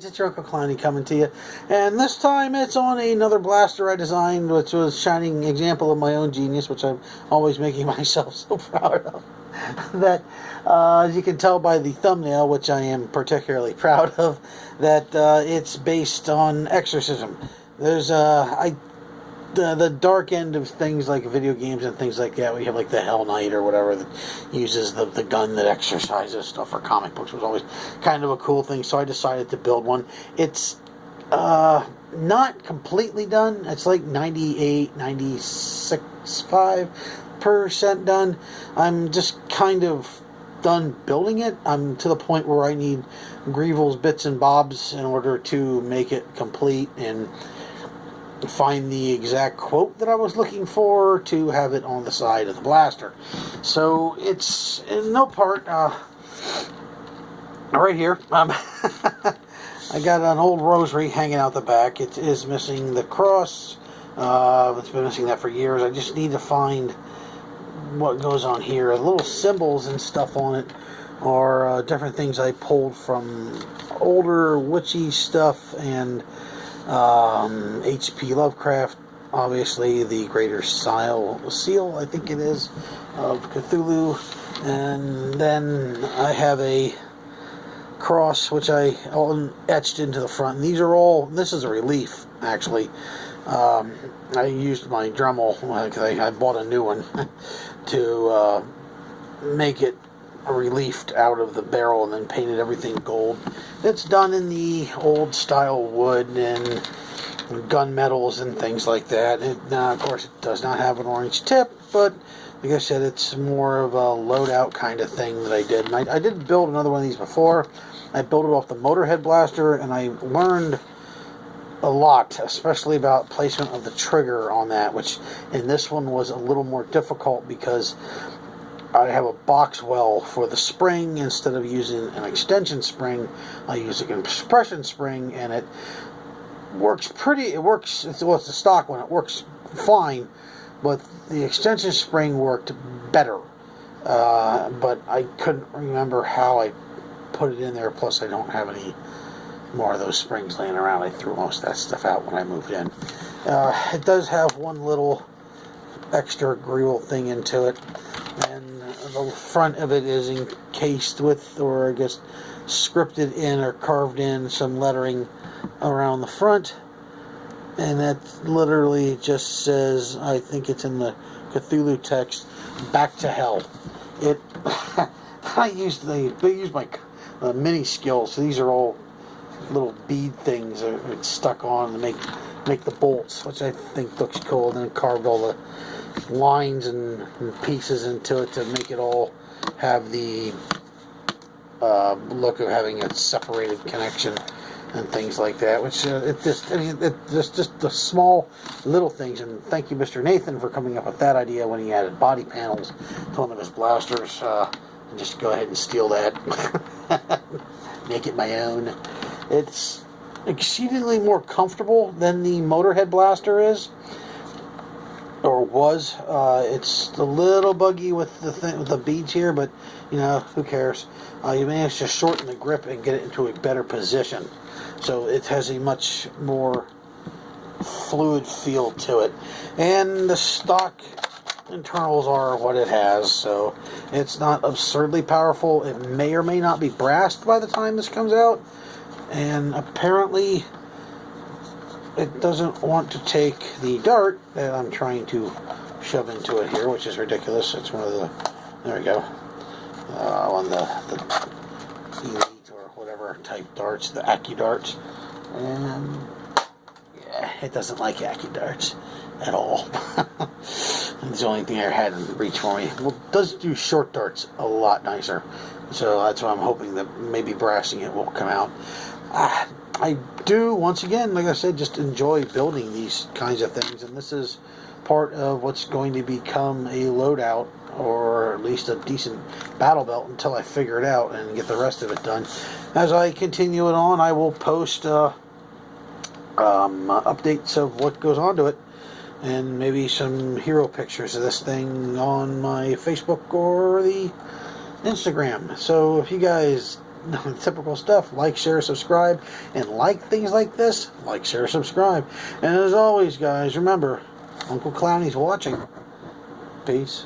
It's your Uncle Clownie coming to you, and this time it's on another blaster I designed, which was a shining example of my own genius, which I'm always making myself so proud of. That, as you can tell by the thumbnail, which I am particularly proud of, that it's based on Exorcism. There's the dark end of things like video games and things like that. We have like the Hell Knight or whatever that uses the gun that exorcises stuff, or comic books was always kind of a cool thing, so I decided to build one. It's not completely done. It's like 98, 96, 5% done. I'm just kind of done building it. I'm to the point where I need Grievel's bits and bobs in order to make it complete and find the exact quote that I was looking for to have it on the side of the blaster. So it's in no part right here. I got an old rosary hanging out the back. It is missing the cross. It's been missing that for years. I just need to find what goes on here. Little symbols and stuff on it, or different things I pulled from older witchy stuff, and H.P. Lovecraft, obviously the Greater Seal, I think it is, of Cthulhu. And then I have a cross which I etched into the front. And these are all, this is a relief actually. I used my Dremel, I bought a new one to make it reliefed out of the barrel, and then painted everything gold. It's done in the old style wood and gunmetals and things like that. Of course, it does not have an orange tip, but like I said, it's more of a loadout kind of thing that I did. And I did build another one of these before. I built it off the Motorhead blaster, and I learned a lot, especially about placement of the trigger on that, which in this one was a little more difficult because I have a box well for the spring. Instead of using an extension spring, I use a compression spring, and it works it's a stock one. It works fine, but the extension spring worked better. But I couldn't remember how I put it in there. Plus, I don't have any more of those springs laying around. I threw most of that stuff out when I moved in. It does have one little extra grill thing into it, and the front of it is encased with, or I guess scripted in or carved in, some lettering around the front, and that literally just says, I think it's in the Cthulhu text, "Back to Hell." It I used my mini skills. So these are all little bead things that are stuck on to make the bolts, which I think looks cool. And then carved all the lines and pieces into it to make it all have the look of having a separated connection and things like that. Which it's just the small little things. And thank you, Mr. Nathan, for coming up with that idea when he added body panels to one of his blasters. And just go ahead and steal that, make it my own. It's exceedingly more comfortable than the Motorhead blaster is, or was. It's a little buggy with the beads here, but you know, who cares? You managed to shorten the grip and get it into a better position, so it has a much more fluid feel to it. And the stock internals are what it has, so it's not absurdly powerful. It may or may not be brassed by the time this comes out, and apparently it doesn't want to take the dart that I'm trying to shove into it here, which is ridiculous. It's one of the, there we go, on the Elite or whatever type darts, the AccuDarts, and yeah, it doesn't like AccuDarts at all. It's the only thing I had in reach for me. Well, it does do short darts a lot nicer, so that's why I'm hoping that maybe brassing it will come out. I do, once again, like I said, just enjoy building these kinds of things, and this is part of what's going to become a loadout, or at least a decent battle belt, until I figure it out and get the rest of it done. As I continue it on, I will post updates of what goes on to it, and maybe some hero pictures of this thing on my Facebook or the Instagram. So if you guys typical stuff. Like, share, subscribe, and like things like this. Like, share, subscribe. And as always, guys, remember, Uncle Clownie's watching. Peace.